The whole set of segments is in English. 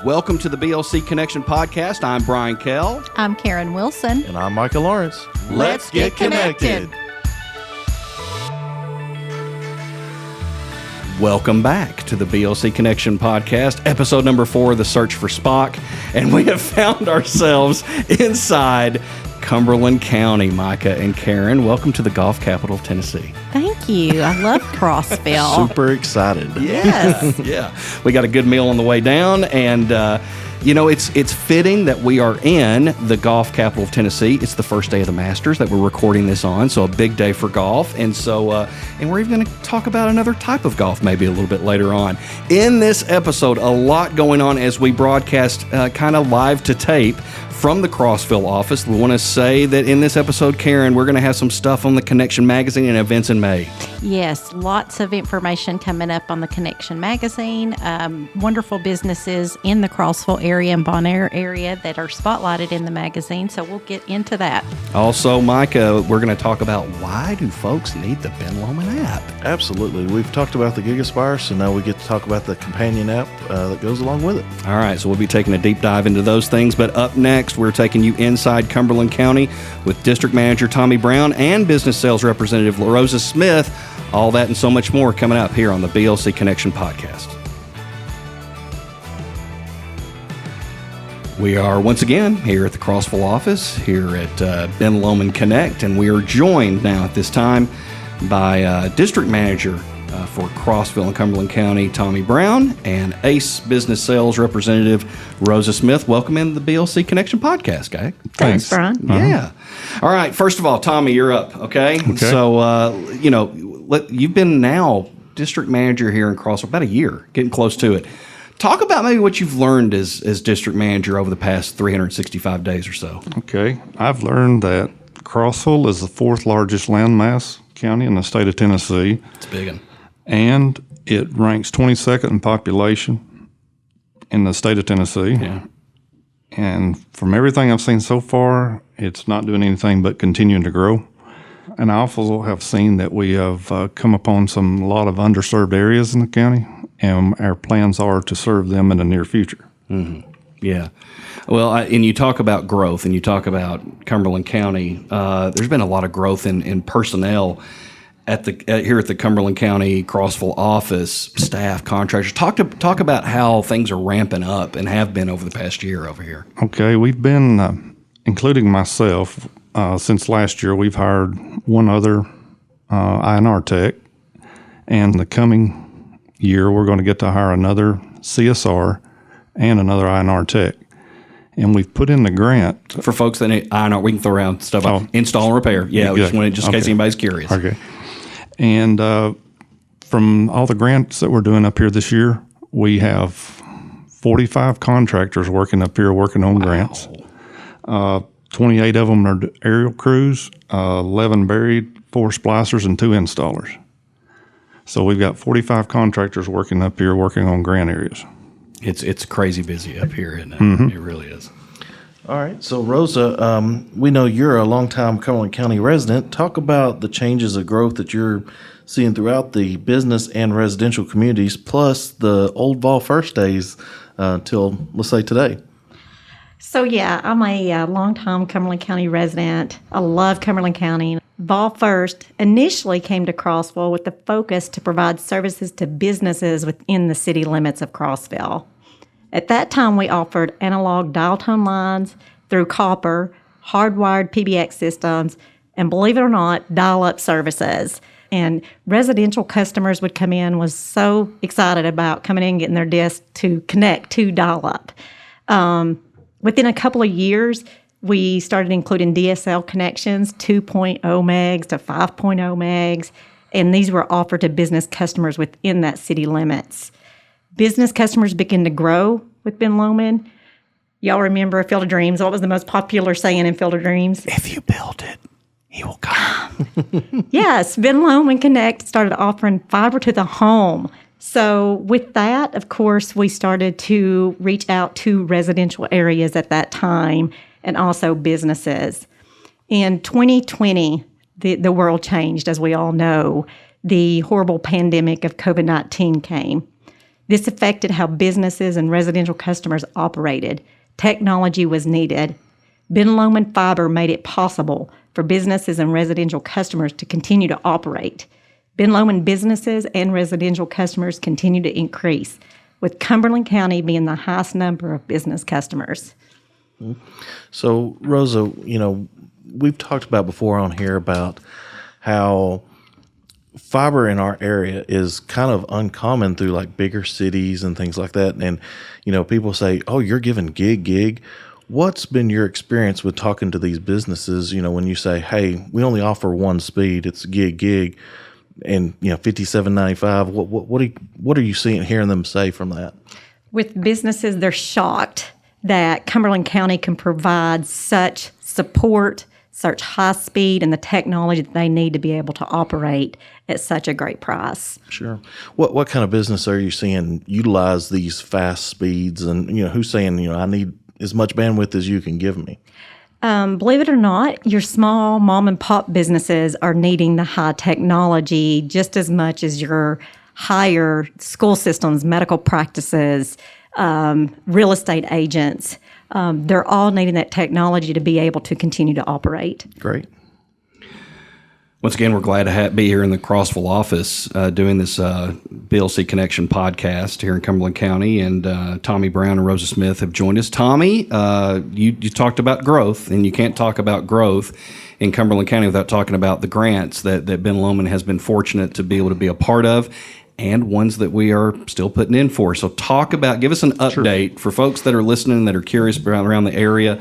Welcome to the BLC Connection Podcast. I'm Bryan Kell. I'm Karen Wilson. And I'm Micah Lawrence. Let's get connected. Welcome back to the BLC Connection Podcast, episode number 4, The Search for Spock. And we have found ourselves inside Cumberland County. Micah and Karen, welcome to the golf capital of Tennessee. Thank you. I love Crossville. Super excited. Yes. Yeah. We got a good meal on the way down, and it's fitting that we are in the golf capital of Tennessee. It's the first day of the Masters that we're recording this on, so a big day for golf. And so, and we're even going to talk about another type of golf maybe a little bit later on. In this episode, a lot going on as we broadcast kind of live to tape from the Crossville office. We want to say that in this episode, Karen, we're going to have some stuff on the Connection magazine and events in May. Yes, lots of information coming up on the Connection magazine. Wonderful businesses in the Crossville area and Bonaire area that are spotlighted in the magazine, so we'll get into that. Also, Micah, we're going to talk about why do folks need the Ben Lomond app? Absolutely. We've talked about the Gig Aspire, so now we get to talk about the companion app that goes along with it. All right, so we'll be taking a deep dive into those things, but up next, we're taking you inside Cumberland County with District Manager Tommy Brown and Business Sales Representative Rosa Smith. All that and so much more coming up here on the BLC Connection Podcast. We are once again here at the Crossville office, here at Ben Lomond Connect, and we are joined now at this time by District Manager for Crossville and Cumberland County, Tommy Brown, and ACE Business Sales Representative Rosa Smith. Welcome in the BLC Connection Podcast, guy. Thanks, Bryan. Yeah. All right. First of all, Tommy, you're up. Okay. So, you've been now district manager here in Crossville about a year, getting close to it. Talk about maybe what you've learned as district manager over the past 365 days or so. Okay. I've learned that Crossville is the 4th largest landmass county in the state of Tennessee. It's a big one. And it ranks 22nd in population in the state of Tennessee. Yeah. And from everything I've seen so far, it's not doing anything but continuing to grow. And I also have seen that we have come upon a lot of underserved areas in the county, and our plans are to serve them in the near future. Mm-hmm. Yeah. Well, and you talk about growth, and you talk about Cumberland County. There's been a lot of growth in personnel here at the Cumberland County Crossville office, staff, contractors. Talk about how things are ramping up and have been over the past year over here. Okay, we've been, including myself, since last year, we've hired one other INR tech, and the coming year, we're going to get to hire another CSR and another INR tech. And we've put in the grant. For folks that need INR, we can throw around stuff like install and repair. Yeah, we just wanted, just in case anybody's curious. Okay. And from all the grants that we're doing up here this year, we have 45 contractors working up here working on grants. 28 of them are aerial crews, 11 buried, 4 splicers, and 2 installers. So we've got 45 contractors working up here working on grant areas. It's crazy busy up here, isn't it? Mm-hmm. It really is. All right. So, Rosa, we know you're a longtime Cumberland County resident. Talk about the changes of growth that you're seeing throughout the business and residential communities, plus the old Vol First days till, let's say, today. So, yeah, I'm a longtime Cumberland County resident. I love Cumberland County. Vol First initially came to Crossville with the focus to provide services to businesses within the city limits of Crossville. At that time, we offered analog dial tone lines through copper, hardwired PBX systems, and believe it or not, dial-up services. And residential customers would come in, was so excited about coming in and getting their disc to connect to dial-up. Within a couple of years, we started including DSL connections, 2.0 megs to 5.0 megs, and these were offered to business customers within that city limits. Business customers began to grow with Ben Lomond. Y'all remember Field of Dreams? What was the most popular saying in Field of Dreams? If you build it, he will come. Yes, Ben Lomond Connect started offering fiber to the home. So with that, of course, we started to reach out to residential areas at that time and also businesses. In 2020, the world changed, as we all know. The horrible pandemic of COVID-19 came. This affected how businesses and residential customers operated. Technology was needed. Ben Lomond Fiber made it possible for businesses and residential customers to continue to operate. Ben Lomond businesses and residential customers continue to increase, with Cumberland County being the highest number of business customers. So, Rosa, we've talked about before on here about how fiber in our area is kind of uncommon through like bigger cities and things like that. And, people say, oh, you're giving gig. What's been your experience with talking to these businesses, when you say, hey, we only offer one speed, it's gig, and, $57.95, what are you hearing them say from that? With businesses, they're shocked that Cumberland County can provide such support, such high speed, and the technology that they need to be able to operate at such a great price. Sure. What kind of business are you seeing utilize these fast speeds? And, who's saying, I need as much bandwidth as you can give me? Believe it or not, your small mom and pop businesses are needing the high technology just as much as your higher school systems, medical practices, real estate agents. They're all needing that technology to be able to continue to operate. Great. Once again, we're glad to be here in the Crossville office doing this BLC Connection podcast here in Cumberland County. And Tommy Brown and Rosa Smith have joined us. Tommy, you talked about growth, and you can't talk about growth in Cumberland County without talking about the grants that Ben Lomond has been fortunate to be able to be a part of, and ones that we are still putting in for. So give us an update for folks that are listening, that are curious around the area.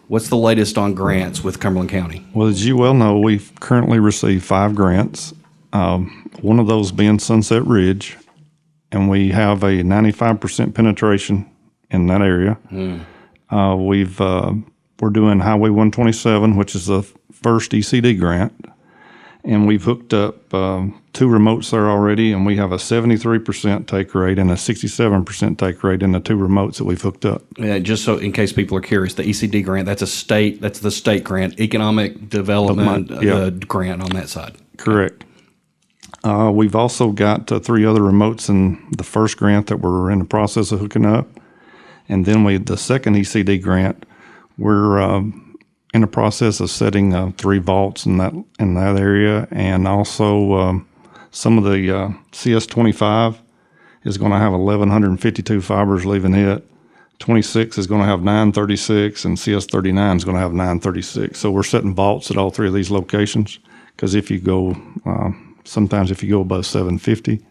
What's the latest on grants with Cumberland County? Well, as you well know, we've currently received 5 grants, one of those being Sunset Ridge, and we have a 95% penetration in that area. We're doing Highway 127, which is the first ECD grant, and we've hooked up 2 remotes there already, and we have a 73% take rate and a 67% take rate in the 2 remotes that we've hooked up. Just so in case people are curious, the ECD grant, that's the state grant, economic development grant on that side. Correct. We've also got 3 other remotes in the first grant that we're in the process of hooking up. And then the second ECD grant, we're in the process of setting 3 vaults in that area, and also some of the CS25 is going to have 1,152 fibers leaving it. 26 is going to have 936, and CS39 is going to have 936. So we're setting vaults at all 3 of these locations, because if you go, sometimes if you go above 750,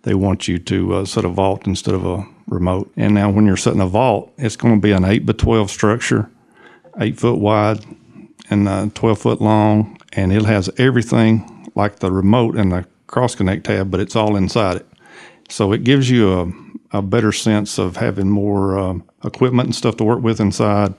they want you to set a vault instead of a remote. And now when you're setting a vault, it's going to be an 8x12 structure, 8 foot wide and 12 foot long, and it has everything like the remote and the cross connect tab, but it's all inside it. So it gives you a better sense of having more equipment and stuff to work with inside.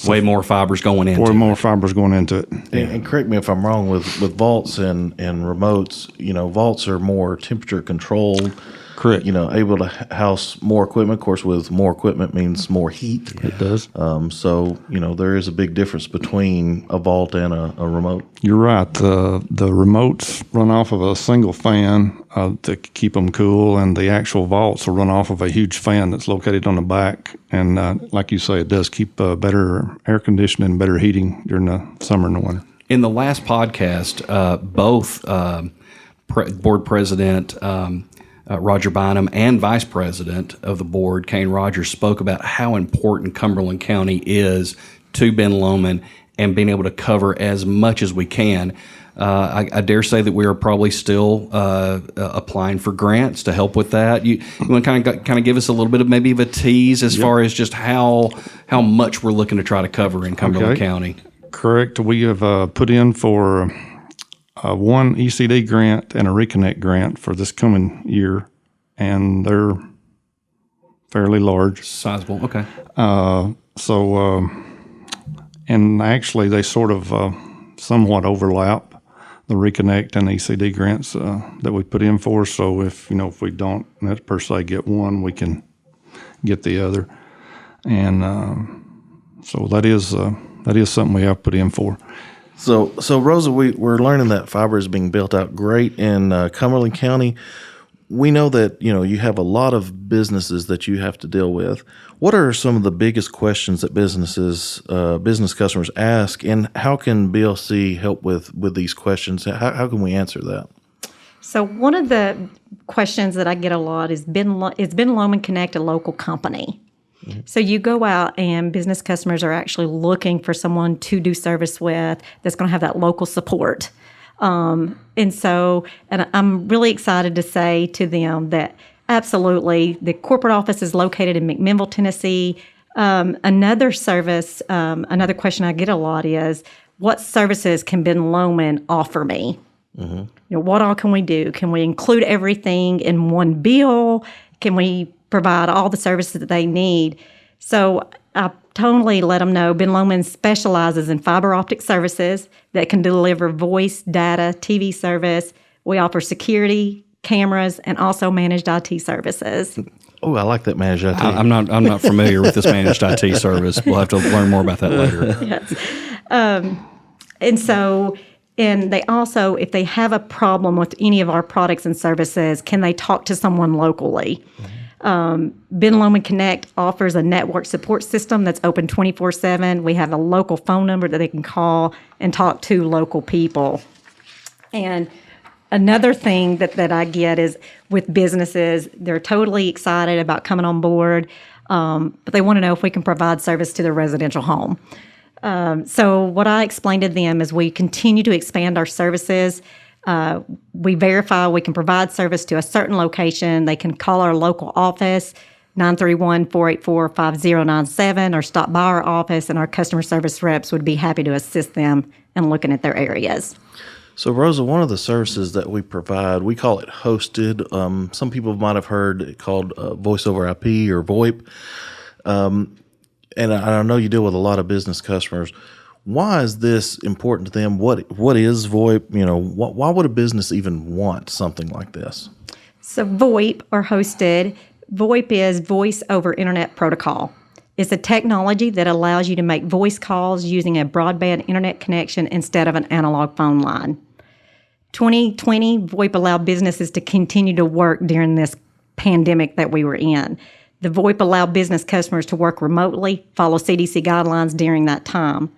Way more fibers going into it. Way more fibers going into it. And correct me if I'm wrong, with vaults and remotes, vaults are more temperature controlled. Correct. Able to house more equipment. Of course, with more equipment means more heat. It does. So, there is a big difference between a vault and a remote. You're right. The remotes run off of a single fan to keep them cool, and the actual vaults will run off of a huge fan that's located on the back. And like you say, it does keep better air conditioning, better heating during the summer and the winter. In the last podcast, both board president Roger Bynum and Vice President of the board, Kane Rogers, spoke about how important Cumberland County is to Ben Lomond and being able to cover as much as we can. I dare say that we are probably still applying for grants to help with that. You want to kind of give us a little bit of maybe of a tease as far as just how much we're looking to try to cover in Cumberland County? Correct. We have put in for one ECD grant and a Reconnect grant for this coming year, and they're fairly large. Sizable, okay. And actually they sort of somewhat overlap, the Reconnect and ECD grants that we put in for. So if we don't per se get one, we can get the other. And so that is something we have put in for. So Rosa, we're learning that fiber is being built out great in Cumberland County. we know that, you have a lot of businesses that you have to deal with. What are some of the biggest questions that business customers ask, and how can BLC help with these questions? How can we answer that? So one of the questions that I get a lot is, is Ben Lomond Connect a local company? Mm-hmm. So you go out and business customers are actually looking for someone to do service with that's going to have that local support. And I'm really excited to say to them that absolutely, the corporate office is located in McMinnville, Tennessee. Another question I get a lot is, what services can Ben Lomond offer me? Mm-hmm. What all can we do? Can we include everything in one bill? Can we provide all the services that they need? So I totally let them know Ben Lomond specializes in fiber optic services that can deliver voice, data, TV service. We offer security, cameras, and also managed IT services. Oh, I like that managed IT. I'm not familiar with this managed IT service. We'll have to learn more about that later. Yes. And they also, if they have a problem with any of our products and services, can they talk to someone locally? Ben Lomond Connect offers a network support system that's open 24/7. We have a local phone number that they can call and talk to local people. And another thing that I get is with businesses, they're totally excited about coming on board, but they want to know if we can provide service to their residential home. So what I explained to them is we continue to expand our services. We verify we can provide service to a certain location. They can call our local office, 931-484-5097, or stop by our office, and our customer service reps would be happy to assist them in looking at their areas. So, Rosa, one of the services that we provide, we call it hosted. Some people might have heard it called voice over IP or VoIP. And I know you deal with a lot of business customers. Why is this important to them? What is VoIP? Why would a business even want something like this? So VoIP, or hosted, VoIP is voice over internet protocol. It's a technology that allows you to make voice calls using a broadband internet connection instead of an analog phone line. 2020, VoIP allowed businesses to continue to work during this pandemic that we were in. The VoIP allowed business customers to work remotely, follow CDC guidelines during that time.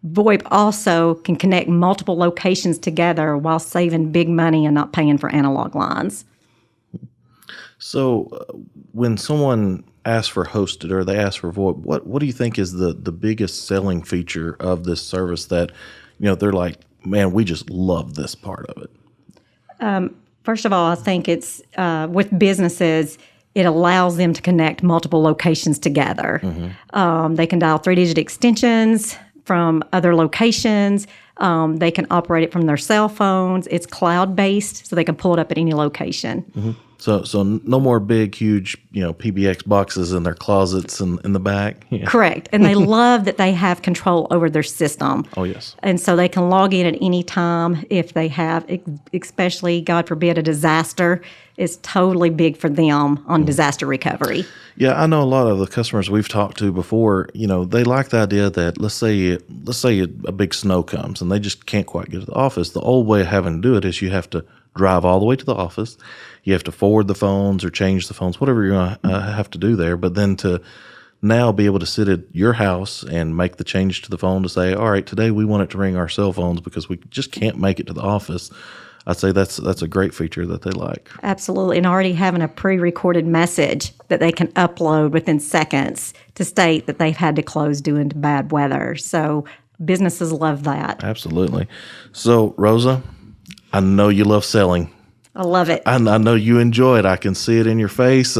VoIP also can connect multiple locations together while saving big money and not paying for analog lines. So when someone asks for hosted or they ask for VoIP, what do you think is the biggest selling feature of this service that, they're like, man, we just love this part of it? First of all, I think it's with businesses, it allows them to connect multiple locations together. Mm-hmm. They can dial 3-digit extensions from other locations. They can operate it from their cell phones. It's cloud-based, so they can pull it up at any location. Mm-hmm. So no more big, huge, PBX boxes in their closets and in the back. Yeah. Correct. And they love that they have control over their system. Oh, yes. And so they can log in at any time if they have, especially, God forbid, a disaster. Is totally big for them on disaster recovery. Yeah, I know a lot of the customers we've talked to before, they like the idea that let's say a big snow comes and they just can't quite get to the office. The old way of having to do it is you have to drive all the way to the office. You have to forward the phones or change the phones, whatever you're going to have to do there. But then to now be able to sit at your house and make the change to the phone to say, all right, today we want it to ring our cell phones because we just can't make it to the office. I'd say that's a great feature that they like. Absolutely. And already having a pre-recorded message that they can upload within seconds to state that they've had to close due to bad weather. So businesses love that. Absolutely. So, Rosa, I know you love selling. I love it. I know you enjoy it. I can see it in your face.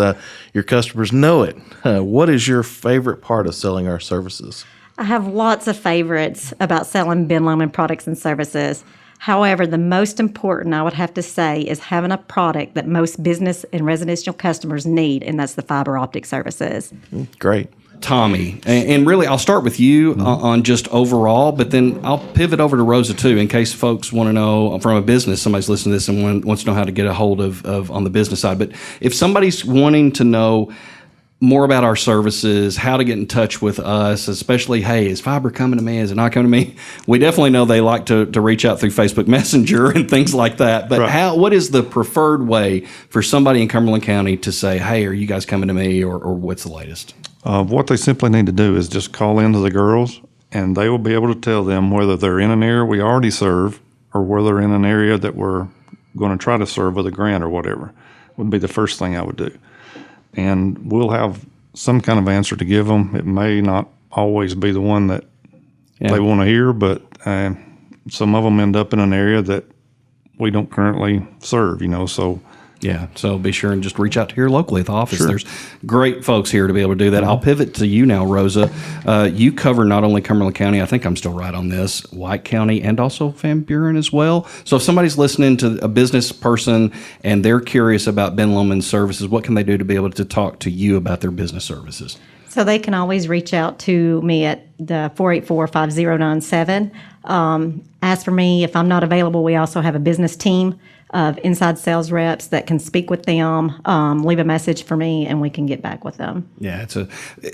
Your customers know it. What is your favorite part of selling our services? I have lots of favorites about selling Ben Lomond products and services. However, the most important, I would have to say, is having a product that most business and residential customers need, and that's the fiber optic services. Great. Tommy, and really I'll start with you on just overall, but then I'll pivot over to Rosa too in case folks want to know from a business, somebody's listening to this and wants to know how to get a hold of on the business side. But if somebody's wanting to know more about our services, how to get in touch with us, especially, hey, is fiber coming to me? Is it not coming to me? We definitely know they like to reach out through Facebook Messenger and things like that. But Right. what is the preferred way for somebody in Cumberland County to say, hey, are you guys coming to me, or what's the latest? What they simply need to do is just call into the girls, and they will be able to tell them whether they're in an area we already serve or whether they're in an area that we're going to try to serve with a grant or whatever, would be the first thing I would do. And we'll have some kind of answer to give them. It may not always be the one that they want to hear, but some of them end up in an area that we don't currently serve, so. Yeah, so be sure and just reach out to here locally at the office. Sure. There's great folks here to be able to do that. I'll pivot to you now, Rosa. You cover not only Cumberland County, I think I'm still right on this, White County, and also Van Buren as well. So if somebody's listening to a business person and they're curious about Ben Lomond's services, what can they do to be able to talk to you about their business services? So they can always reach out to me at the 484-5097. As for me, if I'm not available, we also have a business team of inside sales reps that can speak with them, leave a message for me, and we can get back with them. Yeah,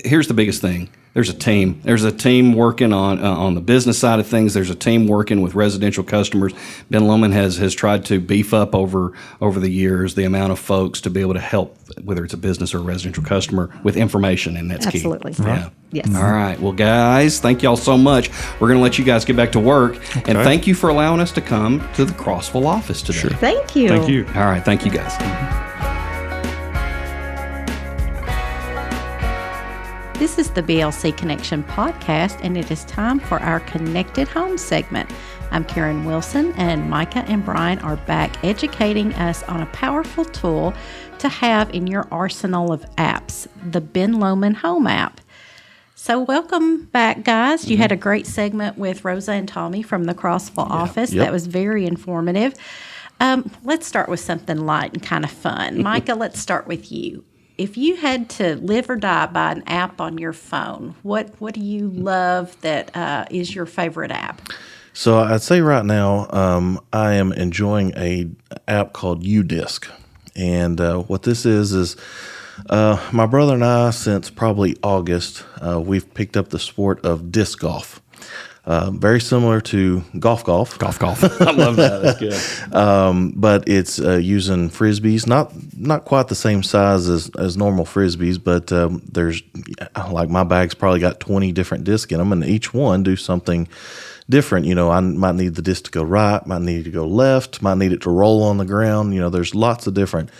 here's the biggest thing. There's a team. There's a team working on the business side of things. There's a team working with residential customers. Ben Lomond has tried to beef up over the years the amount of folks to be able to help, whether it's a business or a residential customer, with information, and that's key. Absolutely. Yeah. Yes. All right. Well, guys, thank y'all so much. We're going to let you guys get back to work, and thank you for allowing us to come to the Crossville office today. Sure. Thank you. Thank you. All right. Thank you, guys. This is the BLC Connection podcast, and it is time for our Connected Home segment. I'm Karen Wilson, and Micah and Bryan are back educating us on a powerful tool to have in your arsenal of apps, the Ben Lomond Home app. So welcome back, guys. You had a great segment with Rosa and Tommy from the Crossville office. Yep. That was very informative. Let's start with something light and kind of fun. Micah, let's start with you. If you had to live or die by an app on your phone, what do you love that is your favorite app? So I'd say right now I am enjoying a app called UDisc. And what this is my brother and I, since probably August, we've picked up the sport of disc golf. Very similar to golf. Golf. I love that. That's good. But it's using frisbees, not quite the same size as normal frisbees, but there's, like, my bag's probably got 20 different discs in them, and each one do something different. I might need the disc to go right, might need it to go left, might need it to roll on the ground. There's lots of different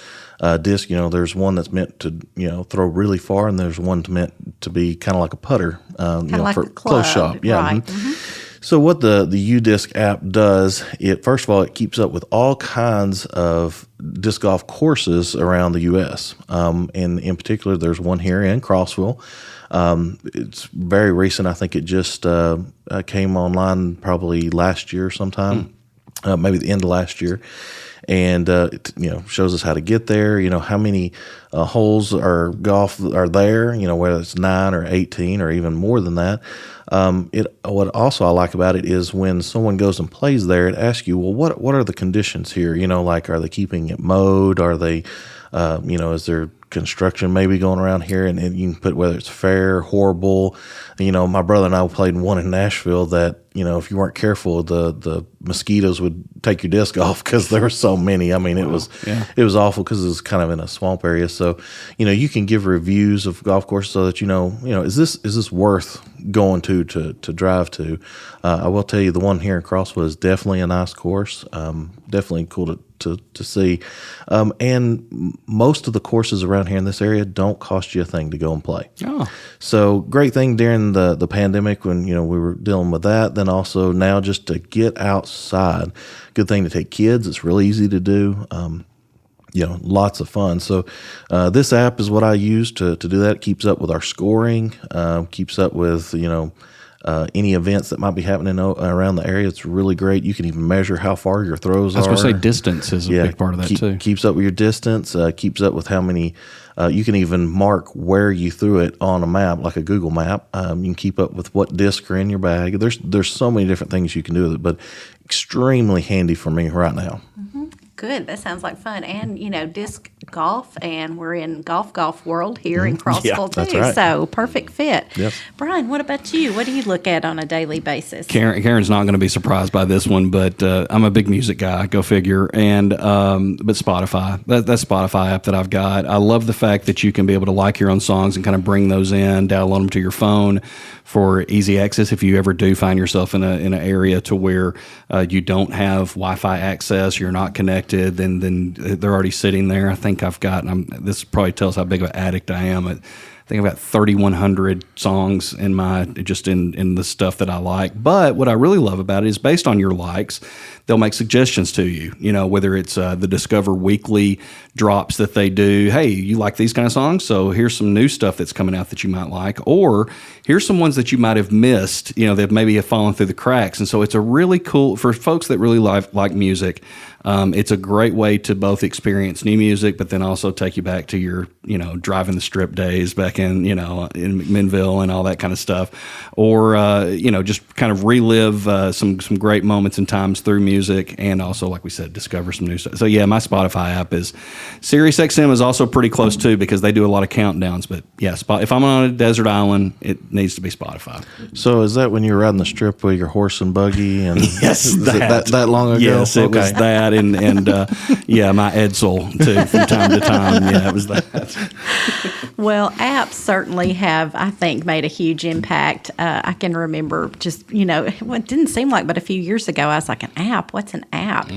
disc. There's one that's meant to throw really far, and there's one meant to be kind of like a putter, Like for the close club, shop. Yeah. right. Mm-hmm. So what the UDisc app does, first of all, it keeps up with all kinds of disc golf courses around the U.S. And in particular, there's one here in Crossville. It's very recent. I think it just came online probably last year sometime, maybe the end of last year. And it shows us how to get there. How many holes or golf are there. Whether it's 9 or 18 or even more than that. What also I like about it is when someone goes and plays there, it asks you, well, what are the conditions here? Like, are they keeping it mowed? Are they, is there construction maybe going around here? And you can put whether it's fair, horrible. My brother and I played one in Nashville that, if you weren't careful, the mosquitoes would take your disc off because there were so many. I mean, it was awful because it was kind of in a swamp area. So, you can give reviews of golf courses so that is this worth going to drive to? I will tell you, the one here in Crossville is definitely a nice course. Definitely cool to see. And most of the courses around here in this area don't cost you a thing to go and play. Oh. So great thing during the pandemic when, we were dealing with that. Then also now just to get outside. Good thing to take kids. It's really easy to do. Lots of fun. So this app is what I use to do that. It keeps up with our scoring, keeps up with, any events that might be happening around the area. It's really great. You can even measure how far your throws are. I was going to say distance is a big part of that too. Keeps up with your distance, keeps up with how many, you can even mark where you threw it on a map, like a Google map. You can keep up with what discs are in your bag. There's so many different things you can do with it, but extremely handy for me right now. Good. That sounds like fun. And, disc golf, and we're in golf world here in Crossville that's too. right. So perfect fit. Yes. Bryan, what about you? What do you look at on a daily basis? Karen's not going to be surprised by this one, but I'm a big music guy. Go figure. And but Spotify, that Spotify app that I've got, I love the fact that you can be able to like your own songs and kind of bring those in, download them to your phone for easy access. If you ever do find yourself in an area to where you don't have Wi-Fi access, you're not connected, then they're already sitting there. I think I've got. This probably tells how big of an addict I am. I think I've got 3,100 songs in the stuff that I like. But what I really love about it is based on your likes, they'll make suggestions to you. You know, whether it's the Discover weekly drops that they do. Hey, you like these kind of songs? So here's some new stuff that's coming out that you might like. Or here's some ones that you might have missed, you know, that maybe have fallen through the cracks. And so it's a really cool, for folks that really like music, it's a great way to both experience new music, but then also take you back to your, you know, driving the strip days back in, you know, in McMinnville and all that kind of stuff. Or, you know, just kind of relive some great moments and times through music, and also, like we said, discover some new stuff. So yeah, my Spotify app is, SiriusXM is also pretty close too, because they do a lot of countdowns. But yeah, if I'm on a desert island, it needs to be Spotify. So is that when you're riding the strip with your horse and buggy? And Yes, is it that long ago? Yes, it was that, and yeah, my Edsel too from time to time. Yeah, it was that. Well, apps certainly have, I think, made a huge impact. I can remember just, you know, it didn't seem like, but a few years ago, I was like, an app? What's an app?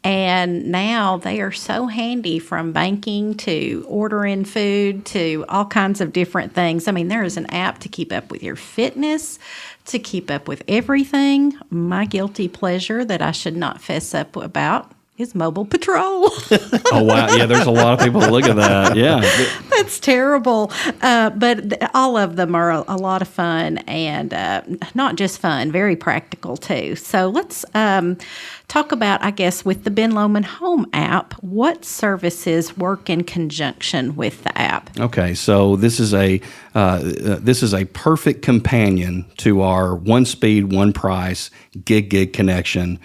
And now they are so handy, from banking to ordering food to all kinds of different things. I mean, there is an app to keep up with your fitness, to keep up with everything. My guilty pleasure that I should not fess up about is Mobile Patrol. Oh, wow. Yeah, there's a lot of people that look at that. Yeah. That's terrible. But all of them are a lot of fun, and not just fun, very practical too. So let's talk about, I guess, with the Ben Lomond Home app, what services work in conjunction with the app? Okay, so this is a perfect companion to our one speed, one price gig connection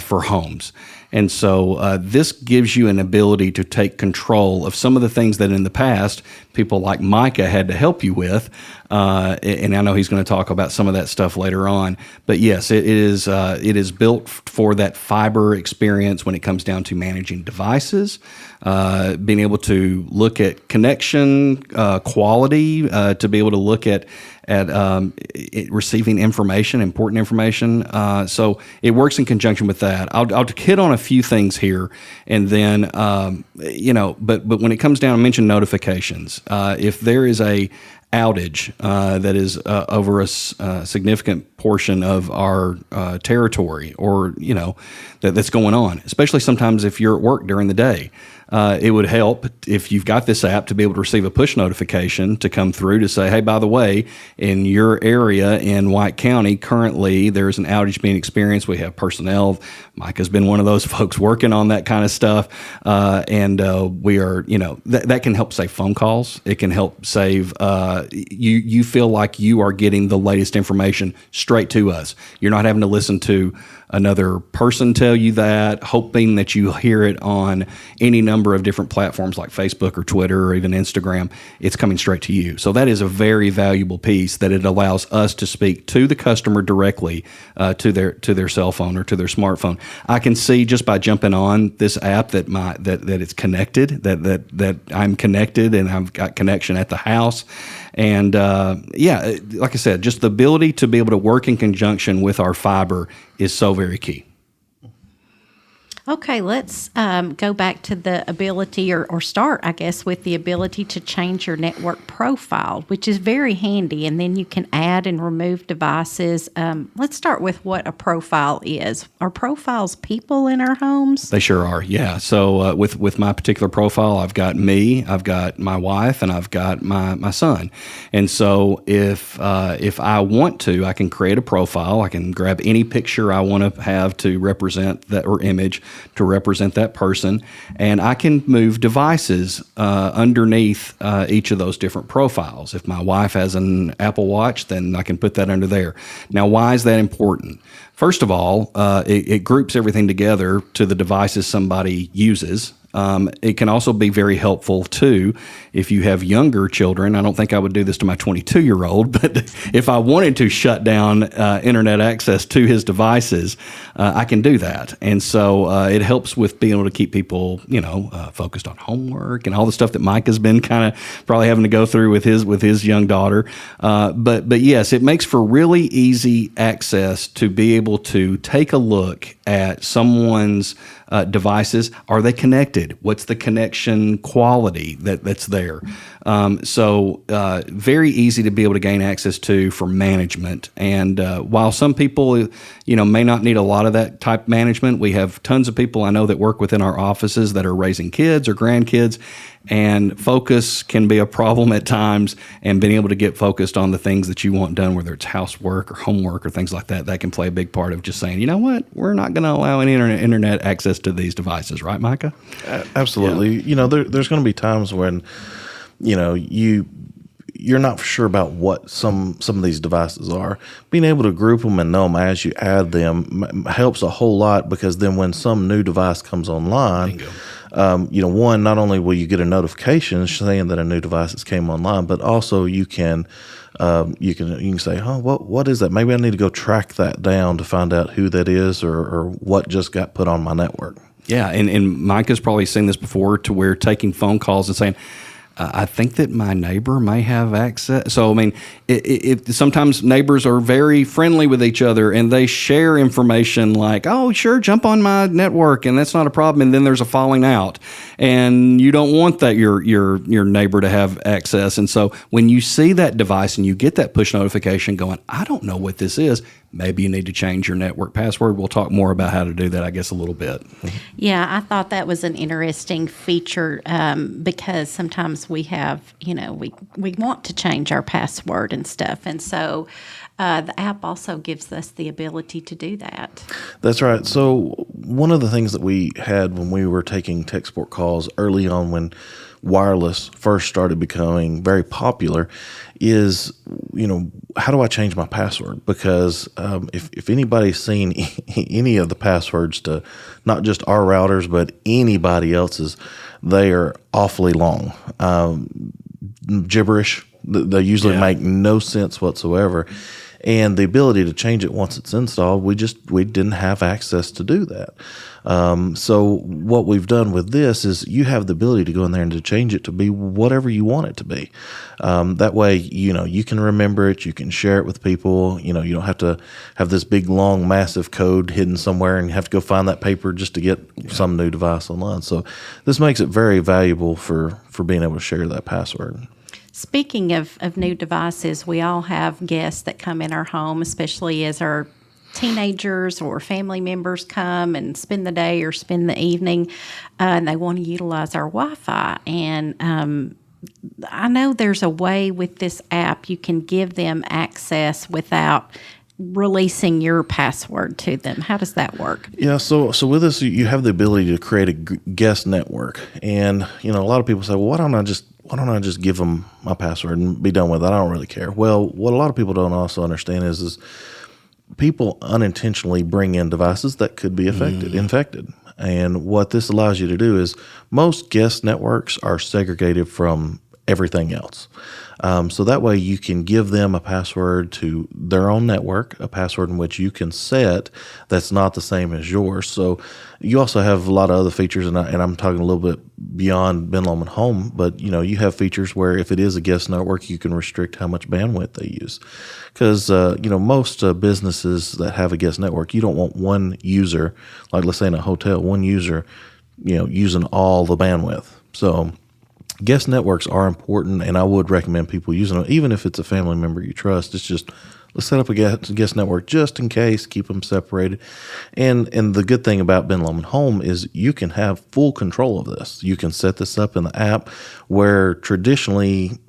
for homes. And so this gives you an ability to take control of some of the things that in the past people like Micah had to help you with. And I know he's going to talk about some of that stuff later on. But yes, it is built for that fiber experience when it comes down to managing devices, being able to look at connection quality, to be able to look at receiving information, important information. So it works in conjunction with that. I'll hit on a few things here, and then but when it comes down, I mentioned notifications. If there is a outage that is over a significant portion of our territory, or that's going on, especially sometimes if you're at work during the day. It would help if you've got this app to be able to receive a push notification to come through to say, hey, by the way, in your area in White County, currently there's an outage being experienced. We have personnel. Micah's been one of those folks working on that kind of stuff. And we are, that can help save phone calls. It can help save, you feel like you are getting the latest information straight to us. You're not having to listen to another person tell you that, hoping that you hear it on any number of different platforms like Facebook or Twitter or even Instagram. It's coming straight to you. So that is a very valuable piece, that it allows us to speak to the customer directly to their cell phone or to their smartphone. I can see just by jumping on this app that it's connected, that I'm connected and I've got connection at the house. And like I said, just the ability to be able to work in conjunction with our fiber is so very key. Okay, let's go back to the ability, or start, I guess, with the ability to change your network profile, which is very handy, and then you can add and remove devices. Let's start with what a profile is. Are profiles people in our homes? They sure are, yeah. So with my particular profile, I've got me, I've got my wife, and I've got my son. And so if I want to, I can create a profile. I can grab any picture I want to have to represent that, or image to represent that person, and I can move devices underneath each of those different profiles. If my wife has an Apple Watch, then I can put that under there. Now, why is that important? First of all, it groups everything together to the devices somebody uses. It can also be very helpful too if you have younger children. I don't think I would do this to my 22-year-old, but if I wanted to shut down internet access to his devices, I can do that. And so it helps with being able to keep people, focused on homework and all the stuff that Micah's been kind of probably having to go through with his young daughter. But yes, it makes for really easy access to be able to take a look at someone's devices. Are they connected? What's the connection quality that's there? So very easy to be able to gain access to for management. And while some people, may not need a lot of that type management, we have tons of people I know that work within our offices that are raising kids or grandkids, and focus can be a problem at times, and being able to get focused on the things that you want done, whether it's housework or homework or things like that, that can play a big part of just saying, you know what, we're not going to allow any internet access to these devices, right, Micah? Absolutely. Yeah. There's going to be times when, you're not sure about what some of these devices are. Being able to group them and know them as you add them helps a whole lot, because then when some new device comes online, one, not only will you get a notification saying that a new device has came online, but also you can say, oh, what is that? Maybe I need to go track that down to find out who that is or what just got put on my network. Yeah, and Micah's probably seen this before, to where taking phone calls and saying, I think that my neighbor may have access. So, I mean, sometimes neighbors are very friendly with each other, and they share information like, oh, sure, jump on my network, and that's not a problem. And then there's a falling out, and you don't want that your neighbor to have access. And so when you see that device and you get that push notification going, I don't know what this is, maybe you need to change your network password. We'll talk more about how to do that, I guess, a little bit. Yeah, I thought that was an interesting feature because sometimes we have, we want to change our password and stuff. And so the app also gives us the ability to do that. That's right. So one of the things that we had when we were taking tech support calls early on, when wireless first started becoming very popular, is, how do I change my password? Because if anybody's seen any of the passwords to not just our routers, but anybody else's, they are awfully long, gibberish. They usually make no sense whatsoever. And the ability to change it once it's installed, we didn't have access to do that. So what we've done with this is you have the ability to go in there and to change it to be whatever you want it to be. That way, you can remember it, you can share it with people. You don't have to have this big, long, massive code hidden somewhere and have to go find that paper just to get some new device online. So this makes it very valuable for being able to share that password. Speaking of new devices, we all have guests that come in our home, especially as our teenagers or family members come and spend the day or spend the evening, and they want to utilize our Wi-Fi. And I know there's a way with this app you can give them access without releasing your password to them. How does that work? Yeah, so with this, you have the ability to create a guest network. And, a lot of people say, well, why don't I just give them my password and be done with it? I don't really care. Well, what a lot of people don't also understand is people unintentionally bring in devices that could be infected. And what this allows you to do is most guest networks are segregated from everything else. So that way you can give them a password to their own network, a password in which you can set that's not the same as yours. So you also have a lot of other features, and I'm talking a little bit beyond Ben Lomond Home, but you have features where if it is a guest network, you can restrict how much bandwidth they use. Because most businesses that have a guest network, you don't want one user, like let's say in a hotel, one user, using all the bandwidth. So guest networks are important, and I would recommend people using them, even if it's a family member you trust. It's just, let's set up a guest network just in case, keep them separated. And the good thing about Ben Lomond Home is you can have full control of this. You can set this up in the app, where traditionally,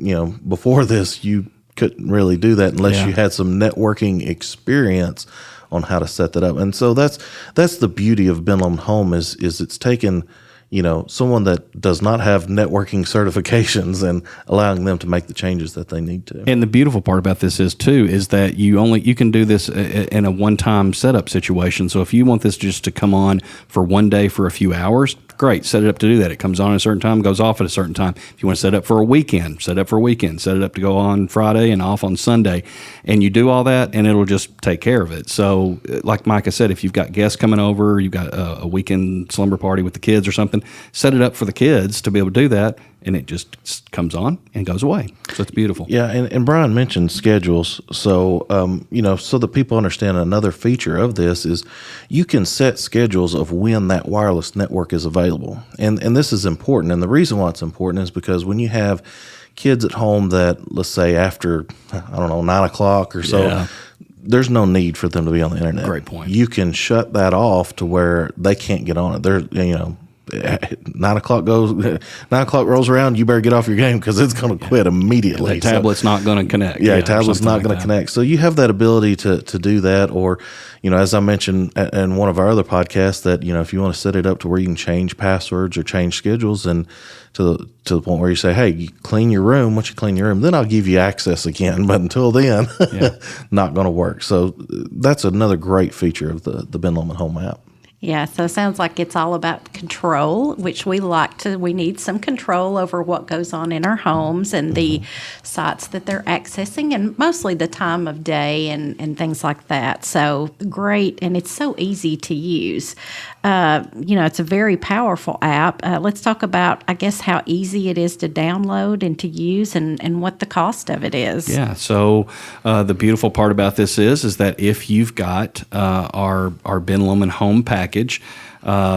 before this, you couldn't really do that unless you had some networking experience on how to set that up. And so that's the beauty of Ben Lomond Home is it's taken someone that does not have networking certifications and allowing them to make the changes that they need to. And the beautiful part about this is that you can do this in a one-time setup situation. So if you want this just to come on for one day for a few hours, off, great. Set it up to do that. It comes on at a certain time, goes off at a certain time. If you want to set it up for a weekend, set it up for a weekend. Set it up to go on Friday and off on Sunday. And you do all that, and it'll just take care of it. So like Micah said, if you've got guests coming over, you've got a weekend slumber party with the kids or something, set it up for the kids to be able to do that, and it just comes on and goes away. So it's beautiful. Yeah, and Bryan mentioned schedules. So, so that people understand, another feature of this is you can set schedules of when that wireless network is available. And this is important. And the reason why it's important is because when you have kids at home that, let's say after, 9 o'clock or so, Yeah. there's no need for them to be on the internet. Great point. You can shut that off to where they can't get on it. They're, 9 o'clock rolls around, you better get off your game because it's going to quit immediately. The tablet's not going to connect. Yeah, or tablet's something not like going to that. connect. So you have that ability to do that, or as I mentioned in one of our other podcasts, that if you want to set it up to where you can change passwords or change schedules, and to the point where you say, hey, you clean your room. Once you clean your room, then I'll give you access again. But until then, not going to work. So that's another great feature of the Ben Lomond Home app. Yeah, so it sounds like it's all about control, which we need some control over what goes on in our homes and the sites that they're accessing, and mostly the time of day and things like that. So great, and it's so easy to use. It's a very powerful app. Let's talk about, I guess, how easy it is to download and to use and what the cost of it is. Yeah. So the beautiful part about this is that if you've got our Ben Lomond Home package,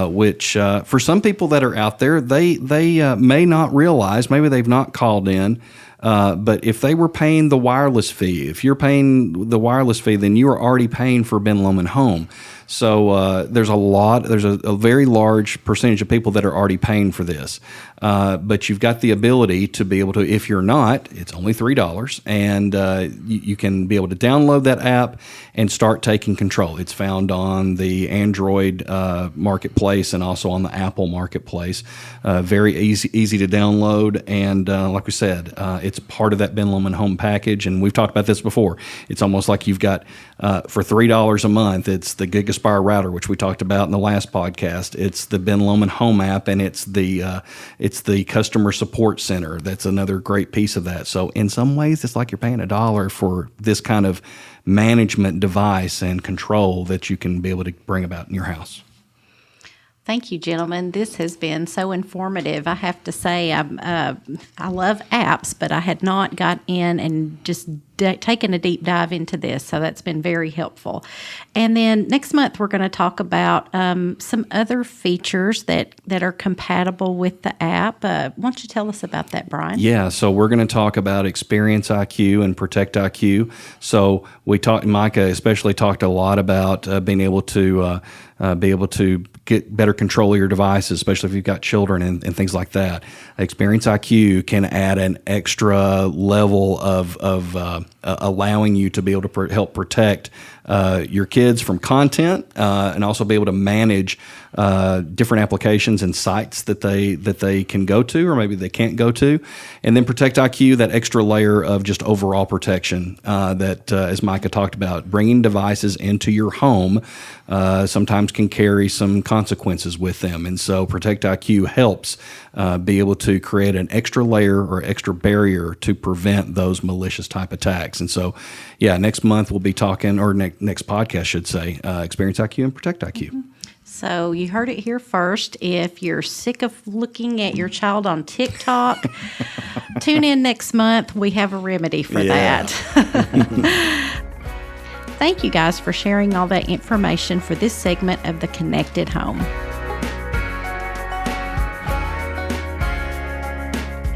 which for some people that are out there, they may not realize, maybe they've not called in, but if they were paying the wireless fee, if you're paying the wireless fee, then you are already paying for Ben Lomond Home. So there's a very large percentage of people that are already paying for this. But you've got the ability to be able to, if you're not, it's only $3, and you can be able to download that app and start taking control. It's found on the Android marketplace and also on the Apple marketplace. Very easy to download, and like we said, it's part of that Ben Lomond Home package, and we've talked about this before. It's almost like you've got, for $3 a month, it's the GigaSpire router, which we talked about in the last podcast. It's the Ben Lomond Home app, and it's the customer support center. That's another great piece of that. So in some ways, it's like you're paying $1 for this kind of management device and control that you can be able to bring about in your house. Thank you, gentlemen. This has been so informative. I have to say, I love apps, but I had not got in and just taken a deep dive into this, so that's been very helpful. And then next month, we're going to talk about some other features that are compatible with the app. Why don't you tell us about that, Bryan? Yeah, so we're going to talk about Experience IQ and Protect IQ. So Micah especially talked a lot about being able to get better control of your devices, especially if you've got children and things like that. Experience IQ can add an extra level of allowing you to be able to help protect your kids from content, and also be able to manage different applications and sites that they can go to, or maybe they can't go to. And then Protect IQ, that extra layer of just overall protection that, as Micah talked about, bringing devices into your home sometimes can carry some consequences with them. And so Protect IQ helps be able to create an extra layer or extra barrier to prevent those malicious type attacks. And so, yeah, next month we'll be talking, or next podcast, should say, Experience IQ and Protect IQ. Mm-hmm. So you heard it here first. If you're sick of looking at your child on TikTok, tune in next month. We have a remedy for that. Thank you guys for sharing all that information for this segment of The Connected Home.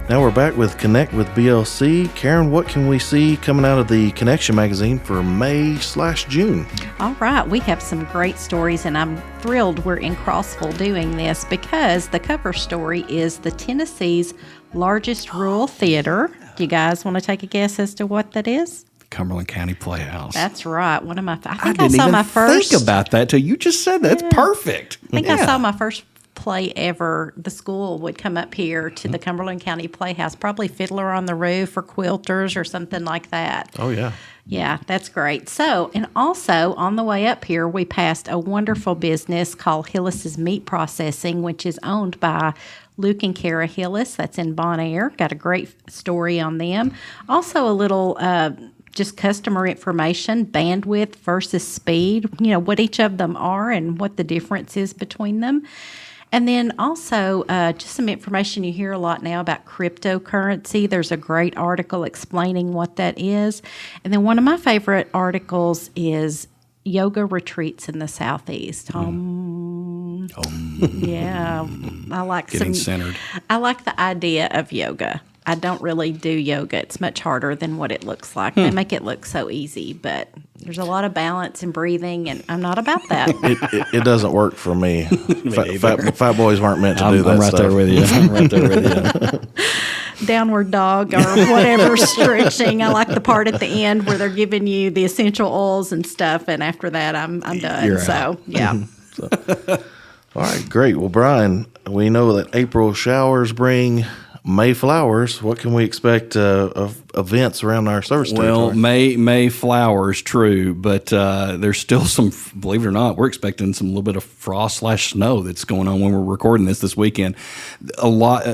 Now we're back with Connect with BLC. Karen, what can we see coming out of the Connection magazine for May/June? All right, we have some great stories, and I'm thrilled we're in Crossville doing this because the cover story is the Tennessee's largest rural theater. Do you guys want to take a guess as to what that is? Cumberland County Playhouse. That's right. One of my, I didn't saw even my first. think about that till you just said that. That's perfect. I think I saw my first play ever, the school would come up here to the Cumberland County Playhouse, probably Fiddler on the Roof or Quilters or something like that. Oh, yeah. Yeah, that's great. So, and also on the way up here, we passed a wonderful business called Hillis's Meat Processing, which is owned by Luke and Kara Hillis. That's in Bon Air. Got a great story on them. Also, a little just customer information, bandwidth versus speed, what each of them are and what the difference is between them. And then also just some information you hear a lot now about cryptocurrency. There's a great article explaining what that is. And then one of my favorite articles is yoga retreats in the Southeast. Yeah, I like Getting centered. I like the idea of yoga. I don't really do yoga. It's much harder than what it looks like. They make it look so easy, but there's a lot of balance and breathing, and I'm not about that. It doesn't work for me. Fat boys weren't meant to do that I'm right stuff. there with you. I'm right there with you. Downward dog or whatever stretching. I like the part at the end where they're giving you the essential oils and stuff, and after that, I'm done. You're so, out. yeah. All right, great. Well, Bryan, we know that April showers bring May flowers. What can we expect of events around our service Well, territory? May flowers, true, but there's still some. Believe it or not, we're expecting some little bit of frost/snow that's going on when we're recording this weekend. A lot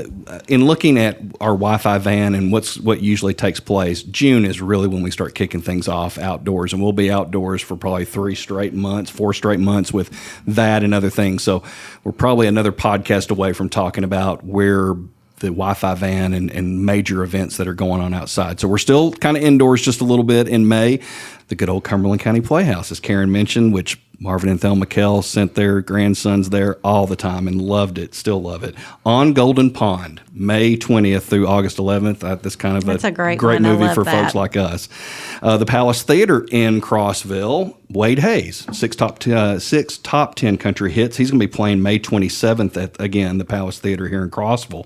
in looking at our Wi-Fi van and what usually takes place. June is really when we start kicking things off outdoors, and we'll be outdoors for probably 4 straight months with that and other things. So we're probably another podcast away from talking about where the Wi-Fi van and major events that are going on outside. So we're still kind of indoors just a little bit in May. The good old Cumberland County Playhouse, as Karen mentioned, which Marvin and Thelma Kell sent their grandsons there all the time and loved it, still love it. On Golden Pond, May 20th through August 11th. That's kind of That's a great one. I movie love for that. folks like us. The Palace Theater in Crossville, Wade Hayes, six top 10 country hits. He's going to be playing May 27th at, again, the Palace Theater here in Crossville.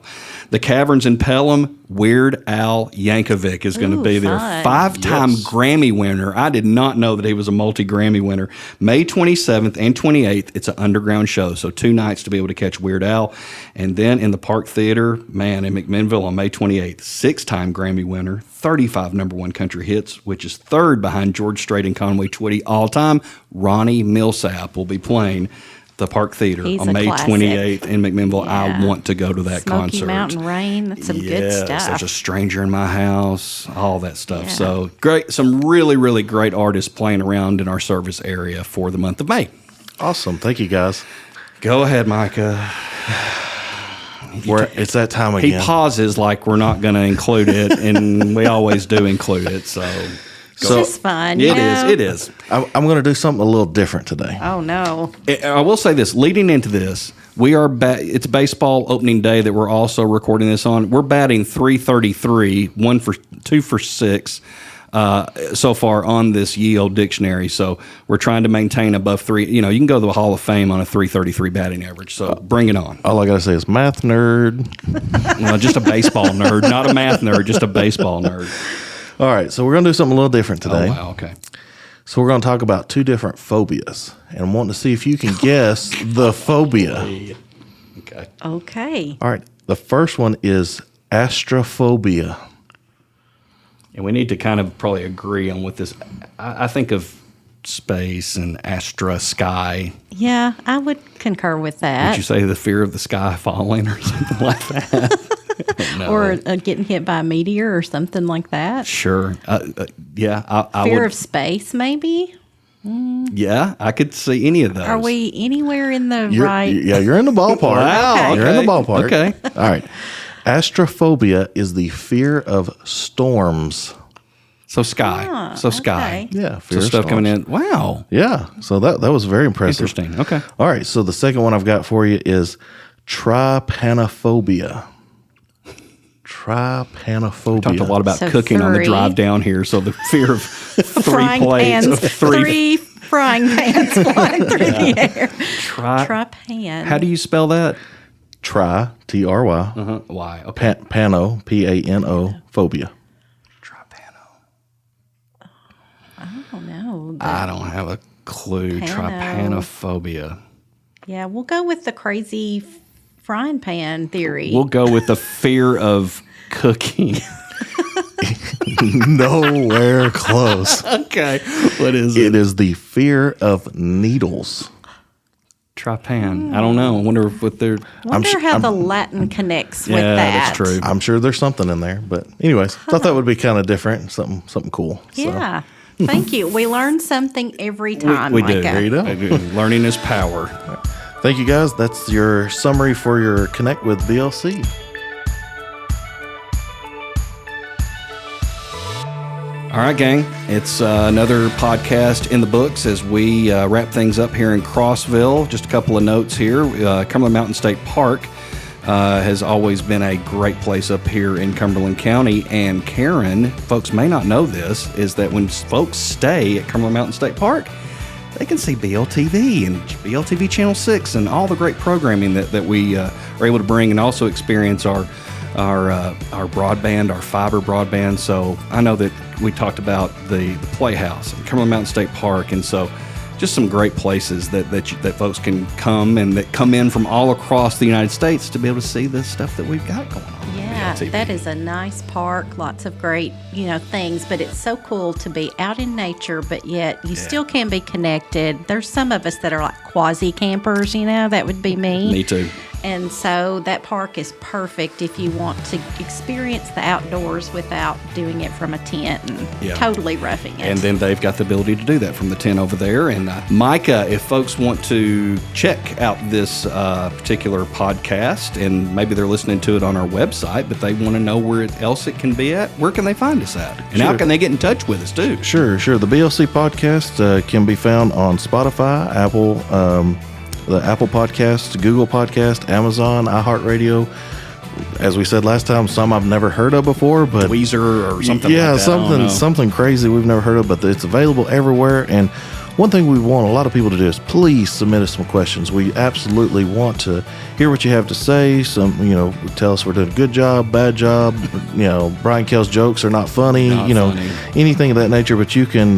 The Caverns in Pelham, Weird Al Yankovic is going to be there. Fun. 5-time Grammy winner. I did not know that he was a multi-Grammy winner. May 27th and 28th, it's an underground show, so 2 nights to be able to catch Weird Al. And then in the Park Theater, in McMinnville on May 28th, 6-time Grammy winner, 35 number one country hits, which is third behind George Strait and Conway Twitty all-time. Ronnie Millsap will be playing the Park Theater He's on a May classic. 28th in McMinnville. Yeah. I want to go to that Smoky concert. Mountain Rain. That's some good stuff. There's a stranger in my house, all that stuff. Yeah. So great, some really, really great artists playing around in our service area for the month of May. Awesome. Thank you, guys. Go ahead, Micah. It's that time He again. pauses like we're not going to include it, and we always do include it. So It's just fun. it is. I'm going to do something a little different today. Oh, no. I will say this, leading into this, we are it's baseball opening day that we're also recording this on. We're batting .333, 2 for 6 so far on this yield dictionary. So we're trying to maintain above 3. You can go to the Hall of Fame on a .333 batting average. So bring it on. All I got to say is math nerd. Well, just a baseball nerd, not a math nerd, just a baseball nerd. All right, so we're going to do something a little different today. Oh, wow, okay. So we're going to talk about 2 different phobias, and I'm wanting to see if you can guess the phobia. Okay. Okay. All right, the first one is astrophobia. And we need to kind of probably agree on what this. I think of space and astra sky. Yeah, I would concur with that. Would you say the fear of the sky falling or something like that? No. Or getting hit by a meteor or something like that. Sure. Yeah, I Fear would. of space, maybe? Yeah, I could see any of those. Are we anywhere in the You're in the ballpark. Wow, You're in the okay. ballpark. Okay. All right. Astrophobia is the fear of storms. So sky. Sky. okay. Yeah, So fear of stuff coming storms. in. Wow. Yeah, so that was very impressive. Interesting. Okay. All right, so the second one I've got for you is trypanophobia. Trypanophobia. Talked a lot about So cooking on the 3. drive down here. So the fear of 3 Frying plates pans. of 3. 3 frying pans flying through the air. Try. Trypan. How do you spell that? Try, T-R-Y, Why? Okay. pano, P-A-N-O, phobia. Trypano. I don't know. I don't have a clue. Pano. Trypanophobia. Yeah, we'll go with the crazy frying pan theory. We'll go with the fear of cooking. Nowhere close. Okay. What is It is the fear of needles. Trypan. I don't know. I wonder what they're. Wonder how the Latin connects with Yeah, that. that's true. I'm sure there's something in there, but anyways, thought that would be kind of different, something cool. So, Yeah. Thank you. We learn something every time. We do. Micah. there you go. Learning is power. Thank you guys. That's your summary for your Connect with BLC. All right, gang. It's another podcast in the books as we wrap things up here in Crossville. Just a couple of notes here. Cumberland Mountain State Park has always been a great place up here in Cumberland County. And Karen, folks may not know this, is that when folks stay at Cumberland Mountain State Park, they can see BLTV and BLTV Channel 6 and all the great programming that we are able to bring, and also experience our broadband, our fiber broadband. So I know that we talked about the Playhouse and Cumberland Mountain State Park, and so just some great places that folks can come and that come in from all across the United States to be able to see the stuff that we've got going on. Yeah, that is a nice park. Lots of great, things. But it's so cool to be out in nature, but yet you still can be connected. There's some of us that are like quasi campers. That would be me. Me too. And so that park is perfect if you want to experience the outdoors without doing it from a tent and totally roughing it. And then they've got the ability to do that from the tent over there. And Micah, if folks want to check out this particular podcast, and maybe they're listening to it on our website, but they want to know where else it can be at, where can they find us at? And how can they get in touch with us too? Sure. The BLC podcast can be found on Spotify, the Apple Podcast, Google Podcast, Amazon, iHeartRadio. As we said last time, some I've never heard of before, but Weezer or something like that. something crazy we've never heard of, but it's available everywhere. And one thing we want a lot of people to do is please submit us some questions. We absolutely want to hear what you have to say. Tell us we're doing a good job, bad job. Bryan Kell's jokes are not funny. Funny. Anything of that nature. But you can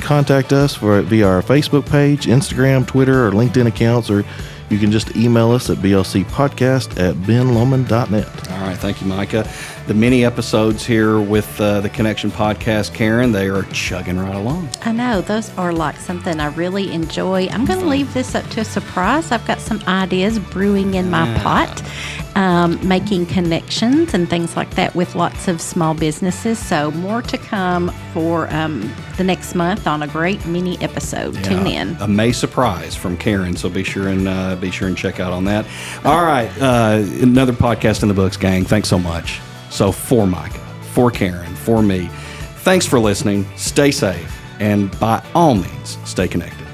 contact us via our Facebook page, Instagram, Twitter, or LinkedIn accounts, or you can just email us at blcpodcast@benlomond.net. All right. Thank you, Micah. The mini episodes here with the Connection Podcast, Karen, they are chugging right along. I know. Those are like something I really enjoy. I'm going to leave this up to a surprise. I've got some ideas brewing in my pot, making connections and things like that with lots of small businesses. So more to come for the next month on a great mini episode. Yeah, Tune in. A May surprise from Karen, so be sure and check out on that. All right, another podcast in the books, gang. Thanks so much. So for Micah, for Karen, for me, thanks for listening. Stay safe, and by all means, stay connected.